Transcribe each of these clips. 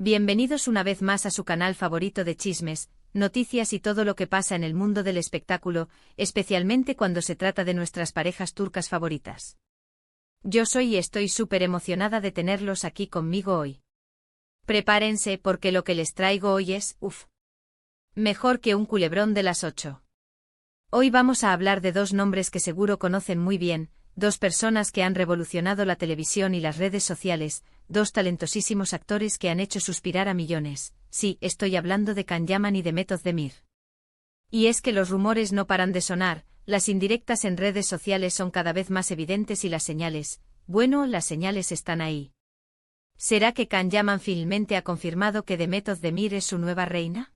Bienvenidos una vez más a su canal favorito de chismes, noticias y todo lo que pasa en el mundo del espectáculo, especialmente cuando se trata de nuestras parejas turcas favoritas. Yo soy y estoy súper emocionada de tenerlos aquí conmigo hoy. Prepárense porque lo que les traigo hoy es, mejor que un culebrón de las 8. Hoy vamos a hablar de dos nombres que seguro conocen muy bien, dos personas que han revolucionado la televisión y las redes sociales, dos talentosísimos actores que han hecho suspirar a millones. Sí, estoy hablando de Can Yaman y de Method Demir. Y es que los rumores no paran de sonar, las indirectas en redes sociales son cada vez más evidentes y las señales, las señales están ahí. ¿Será que Can Yaman finalmente ha confirmado que Method Demir es su nueva reina?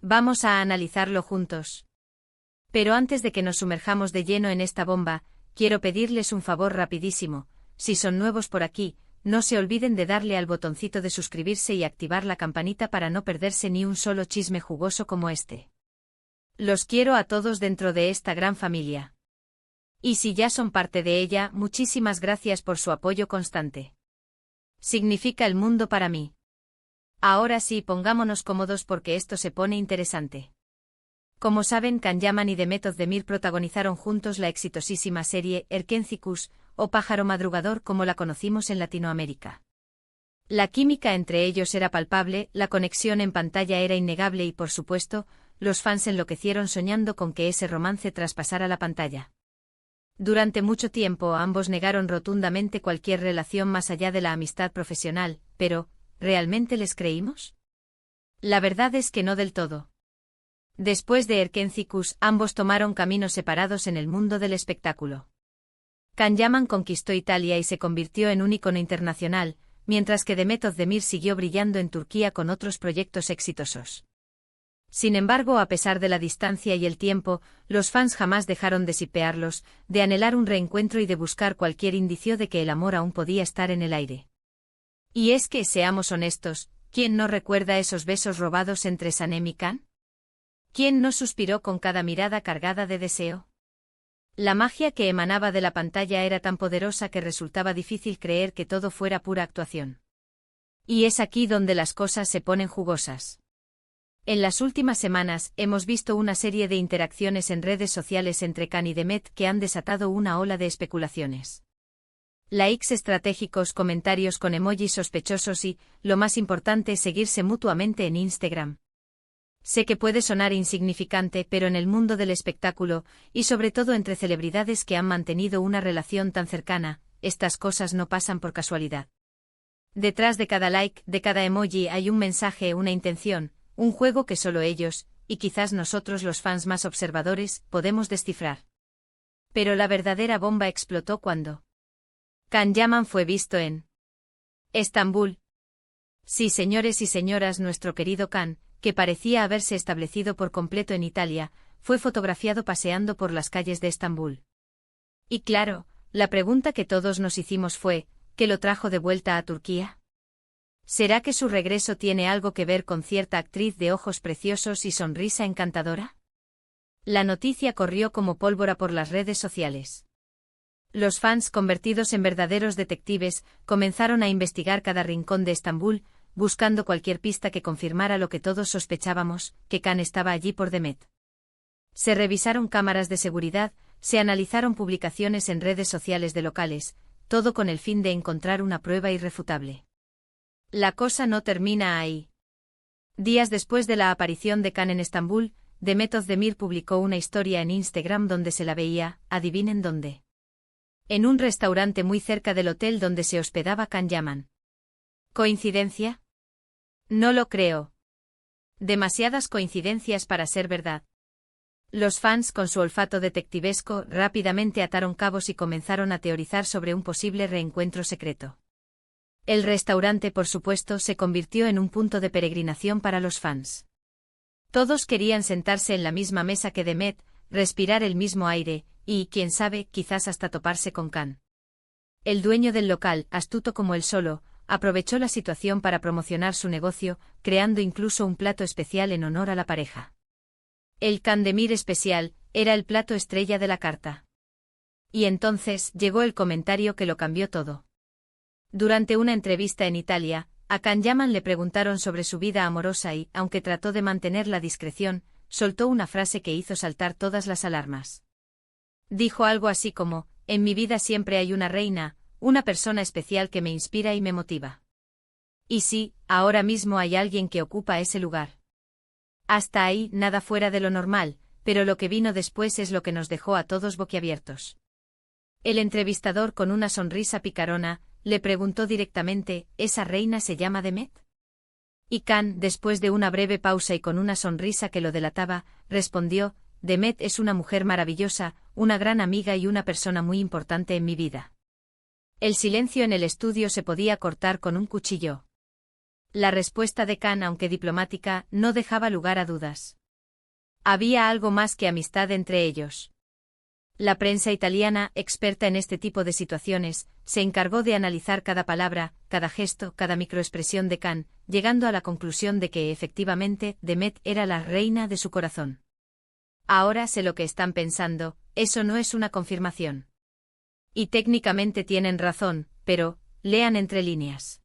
Vamos a analizarlo juntos. Pero antes de que nos sumerjamos de lleno en esta bomba, quiero pedirles un favor rapidísimo. Si son nuevos por aquí, no se olviden de darle al botoncito de suscribirse y activar la campanita para no perderse ni un solo chisme jugoso como este. Los quiero a todos dentro de esta gran familia. Y si ya son parte de ella, muchísimas gracias por su apoyo constante. Significa el mundo para mí. Ahora sí, pongámonos cómodos porque esto se pone interesante. Como saben, Can Yaman y Method Demir protagonizaron juntos la exitosísima serie Erkenci-Kuş, o Pájaro Madrugador como la conocimos en Latinoamérica. La química entre ellos era palpable, la conexión en pantalla era innegable y por supuesto, los fans enloquecieron soñando con que ese romance traspasara la pantalla. Durante mucho tiempo ambos negaron rotundamente cualquier relación más allá de la amistad profesional, pero, ¿realmente les creímos? La verdad es que no del todo. Después de Erkenci-Kuş, ambos tomaron caminos separados en el mundo del espectáculo. Can Yaman conquistó Italia y se convirtió en un ícono internacional, mientras que Method Demir siguió brillando en Turquía con otros proyectos exitosos. Sin embargo, a pesar de la distancia y el tiempo, los fans jamás dejaron de shipearlos, de anhelar un reencuentro y de buscar cualquier indicio de que el amor aún podía estar en el aire. Y es que, seamos honestos, ¿quién no recuerda esos besos robados entre Sanem y Can? ¿Quién no suspiró con cada mirada cargada de deseo? La magia que emanaba de la pantalla era tan poderosa que resultaba difícil creer que todo fuera pura actuación. Y es aquí donde las cosas se ponen jugosas. En las últimas semanas, hemos visto una serie de interacciones en redes sociales entre Can y Demet que han desatado una ola de especulaciones. Likes estratégicos, comentarios con emojis sospechosos y, lo más importante, seguirse mutuamente en Instagram. Sé que puede sonar insignificante, pero en el mundo del espectáculo, y sobre todo entre celebridades que han mantenido una relación tan cercana, estas cosas no pasan por casualidad. Detrás de cada like, de cada emoji hay un mensaje, una intención, un juego que solo ellos, y quizás nosotros los fans más observadores, podemos descifrar. Pero la verdadera bomba explotó cuando Can Yaman fue visto en Estambul. Sí, señores y señoras, nuestro querido Can, que parecía haberse establecido por completo en Italia, fue fotografiado paseando por las calles de Estambul. Y claro, la pregunta que todos nos hicimos fue, ¿qué lo trajo de vuelta a Turquía? ¿Será que su regreso tiene algo que ver con cierta actriz de ojos preciosos y sonrisa encantadora? La noticia corrió como pólvora por las redes sociales. Los fans, convertidos en verdaderos detectives, comenzaron a investigar cada rincón de Estambul, buscando cualquier pista que confirmara lo que todos sospechábamos, que Can estaba allí por Demet. Se revisaron cámaras de seguridad, se analizaron publicaciones en redes sociales de locales, todo con el fin de encontrar una prueba irrefutable. La cosa no termina ahí. Días después de la aparición de Can en Estambul, Method Demir publicó una historia en Instagram donde se la veía, adivinen dónde. En un restaurante muy cerca del hotel donde se hospedaba Can Yaman. ¿Coincidencia? No lo creo. Demasiadas coincidencias para ser verdad. Los fans, con su olfato detectivesco, rápidamente ataron cabos y comenzaron a teorizar sobre un posible reencuentro secreto. El restaurante, por supuesto, se convirtió en un punto de peregrinación para los fans. Todos querían sentarse en la misma mesa que Demet, respirar el mismo aire, y, quién sabe, quizás hasta toparse con Can. El dueño del local, astuto como él solo, aprovechó la situación para promocionar su negocio, creando incluso un plato especial en honor a la pareja. El Can Demir especial era el plato estrella de la carta. Y entonces llegó el comentario que lo cambió todo. Durante una entrevista en Italia, A Can Yaman le preguntaron sobre su vida amorosa y, aunque trató de mantener la discreción, soltó una frase que hizo saltar todas las alarmas. Dijo algo así como: en mi vida siempre hay una reina, una persona especial que me inspira y me motiva. Y sí, ahora mismo hay alguien que ocupa ese lugar. Hasta ahí, nada fuera de lo normal, pero lo que vino después es lo que nos dejó a todos boquiabiertos. El entrevistador, con una sonrisa picarona, le preguntó directamente: ¿esa reina se llama Demet? Y Can, después de una breve pausa y con una sonrisa que lo delataba, respondió: Demet es una mujer maravillosa, una gran amiga y una persona muy importante en mi vida. El silencio en el estudio se podía cortar con un cuchillo. La respuesta de Can, aunque diplomática, no dejaba lugar a dudas. Había algo más que amistad entre ellos. La prensa italiana, experta en este tipo de situaciones, se encargó de analizar cada palabra, cada gesto, cada microexpresión de Can, llegando a la conclusión de que efectivamente Demet era la reina de su corazón. Ahora sé lo que están pensando, eso no es una confirmación. Y técnicamente tienen razón, pero, lean entre líneas.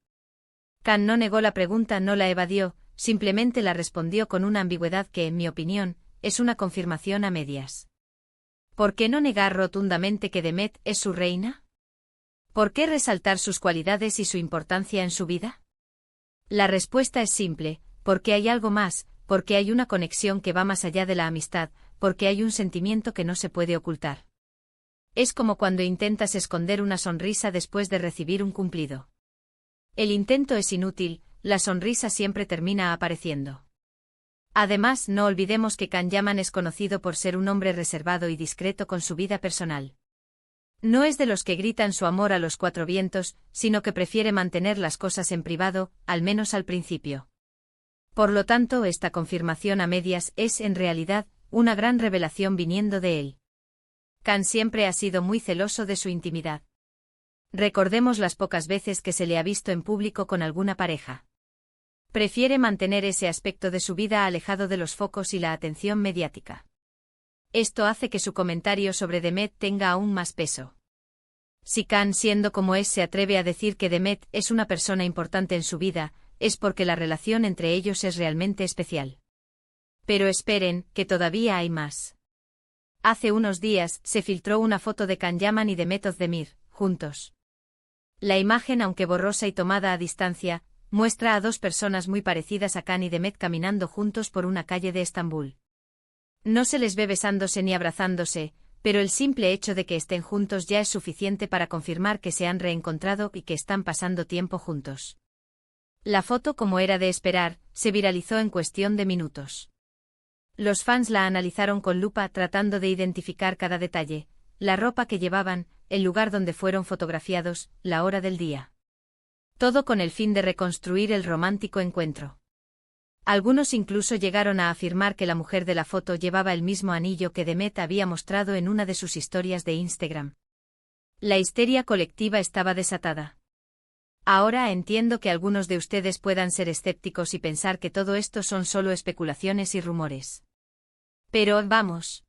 Can no negó la pregunta, no la evadió, simplemente la respondió con una ambigüedad que, en mi opinión, es una confirmación a medias. ¿Por qué no negar rotundamente que Demet es su reina? ¿Por qué resaltar sus cualidades y su importancia en su vida? La respuesta es simple: porque hay algo más, porque hay una conexión que va más allá de la amistad, porque hay un sentimiento que no se puede ocultar. Es como cuando intentas esconder una sonrisa después de recibir un cumplido. El intento es inútil, la sonrisa siempre termina apareciendo. Además, no olvidemos que Can Yaman es conocido por ser un hombre reservado y discreto con su vida personal. No es de los que gritan su amor a los cuatro vientos, sino que prefiere mantener las cosas en privado, al menos al principio. Por lo tanto, esta confirmación a medias es, en realidad, una gran revelación viniendo de él. Can siempre ha sido muy celoso de su intimidad. Recordemos las pocas veces que se le ha visto en público con alguna pareja. Prefiere mantener ese aspecto de su vida alejado de los focos y la atención mediática. Esto hace que su comentario sobre Demet tenga aún más peso. Si Can, siendo como es, se atreve a decir que Demet es una persona importante en su vida, es porque la relación entre ellos es realmente especial. Pero esperen, que todavía hay más. Hace unos días, se filtró una foto de Can Yaman y Demet Özdemir, juntos. La imagen, aunque borrosa y tomada a distancia, muestra a dos personas muy parecidas a Can y Demet caminando juntos por una calle de Estambul. No se les ve besándose ni abrazándose, pero el simple hecho de que estén juntos ya es suficiente para confirmar que se han reencontrado y que están pasando tiempo juntos. La foto, como era de esperar, se viralizó en cuestión de minutos. Los fans la analizaron con lupa tratando de identificar cada detalle: la ropa que llevaban, el lugar donde fueron fotografiados, la hora del día. Todo con el fin de reconstruir el romántico encuentro. Algunos incluso llegaron a afirmar que la mujer de la foto llevaba el mismo anillo que Demet había mostrado en una de sus historias de Instagram. La histeria colectiva estaba desatada. Ahora entiendo que algunos de ustedes puedan ser escépticos y pensar que todo esto son solo especulaciones y rumores. Pero, vamos.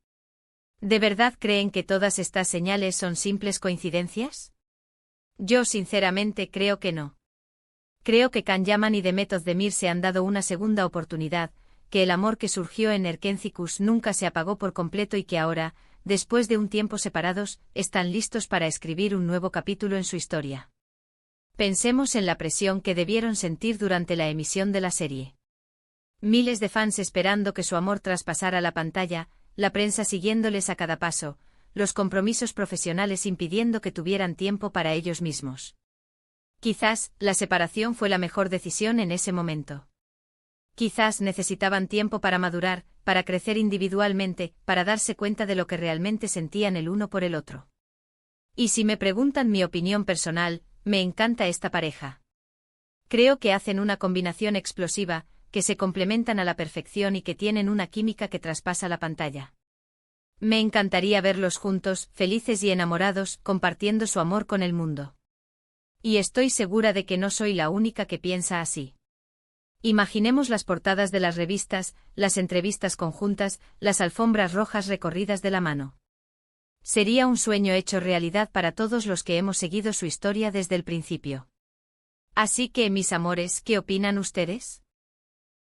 ¿De verdad creen que todas estas señales son simples coincidencias? Yo sinceramente creo que no. Creo que Can Yaman y Demet Özdemir se han dado una segunda oportunidad, que el amor que surgió en Erkencikus nunca se apagó por completo y que ahora, después de un tiempo separados, están listos para escribir un nuevo capítulo en su historia. Pensemos en la presión que debieron sentir durante la emisión de la serie. Miles de fans esperando que su amor traspasara la pantalla, la prensa siguiéndoles a cada paso, los compromisos profesionales impidiendo que tuvieran tiempo para ellos mismos. Quizás, la separación fue la mejor decisión en ese momento. Quizás necesitaban tiempo para madurar, para crecer individualmente, para darse cuenta de lo que realmente sentían el uno por el otro. Y si me preguntan mi opinión personal, me encanta esta pareja. Creo que hacen una combinación explosiva, que se complementan a la perfección y que tienen una química que traspasa la pantalla. Me encantaría verlos juntos, felices y enamorados, compartiendo su amor con el mundo. Y estoy segura de que no soy la única que piensa así. Imaginemos las portadas de las revistas, las entrevistas conjuntas, las alfombras rojas recorridas de la mano. Sería un sueño hecho realidad para todos los que hemos seguido su historia desde el principio. Así que, mis amores, ¿qué opinan ustedes?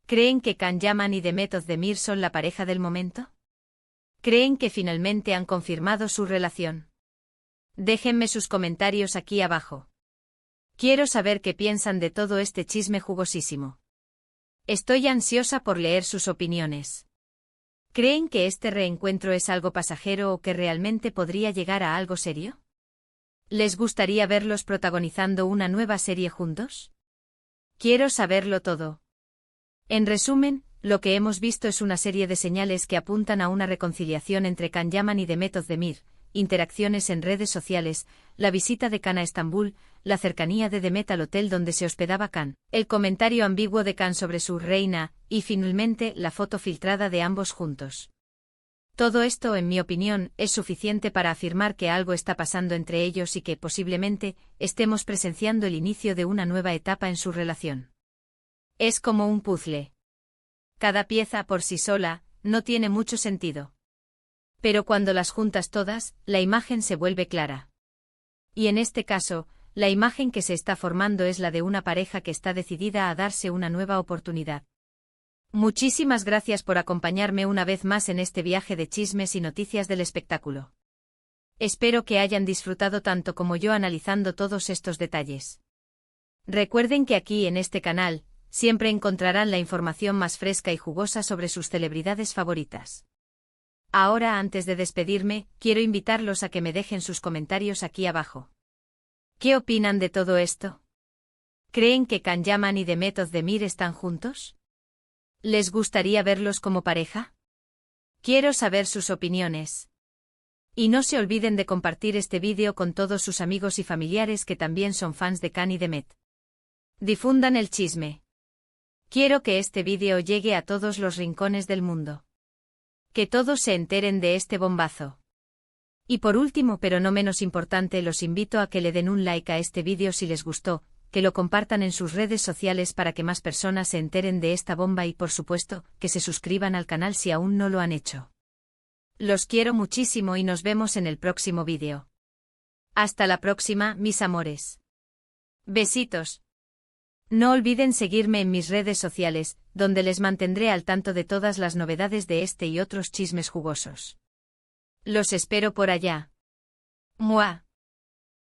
¿Creen que Can Yaman y Demet Özdemir son la pareja del momento? ¿Creen que finalmente han confirmado su relación? Déjenme sus comentarios aquí abajo. Quiero saber qué piensan de todo este chisme jugosísimo. Estoy ansiosa por leer sus opiniones. ¿Creen que este reencuentro es algo pasajero o que realmente podría llegar a algo serio? ¿Les gustaría verlos protagonizando una nueva serie juntos? Quiero saberlo todo. En resumen, lo que hemos visto es una serie de señales que apuntan a una reconciliación entre Can Yaman y Demet Özdemir, interacciones en redes sociales, la visita de Can a Estambul, la cercanía de Demet al hotel donde se hospedaba Can, el comentario ambiguo de Can sobre su reina, y finalmente la foto filtrada de ambos juntos. Todo esto, en mi opinión, es suficiente para afirmar que algo está pasando entre ellos y que, posiblemente, estemos presenciando el inicio de una nueva etapa en su relación. Es como un puzzle. Cada pieza por sí sola no tiene mucho sentido. Pero cuando las juntas todas, la imagen se vuelve clara. Y en este caso, la imagen que se está formando es la de una pareja que está decidida a darse una nueva oportunidad. Muchísimas gracias por acompañarme una vez más en este viaje de chismes y noticias del espectáculo. Espero que hayan disfrutado tanto como yo analizando todos estos detalles. Recuerden que aquí en este canal, siempre encontrarán la información más fresca y jugosa sobre sus celebridades favoritas. Ahora, antes de despedirme, quiero invitarlos a que me dejen sus comentarios aquí abajo. ¿Qué opinan de todo esto? ¿Creen que Can Yaman y Demet Özdemir están juntos? ¿Les gustaría verlos como pareja? Quiero saber sus opiniones. Y no se olviden de compartir este vídeo con todos sus amigos y familiares que también son fans de Can y Demet. Difundan el chisme. Quiero que este vídeo llegue a todos los rincones del mundo. Que todos se enteren de este bombazo. Y por último, pero no menos importante, los invito a que le den un like a este vídeo si les gustó, que lo compartan en sus redes sociales para que más personas se enteren de esta bomba y, por supuesto, que se suscriban al canal si aún no lo han hecho. Los quiero muchísimo y nos vemos en el próximo vídeo. Hasta la próxima, mis amores. Besitos. No olviden seguirme en mis redes sociales, donde les mantendré al tanto de todas las novedades de este y otros chismes jugosos. Los espero por allá. ¡Mua!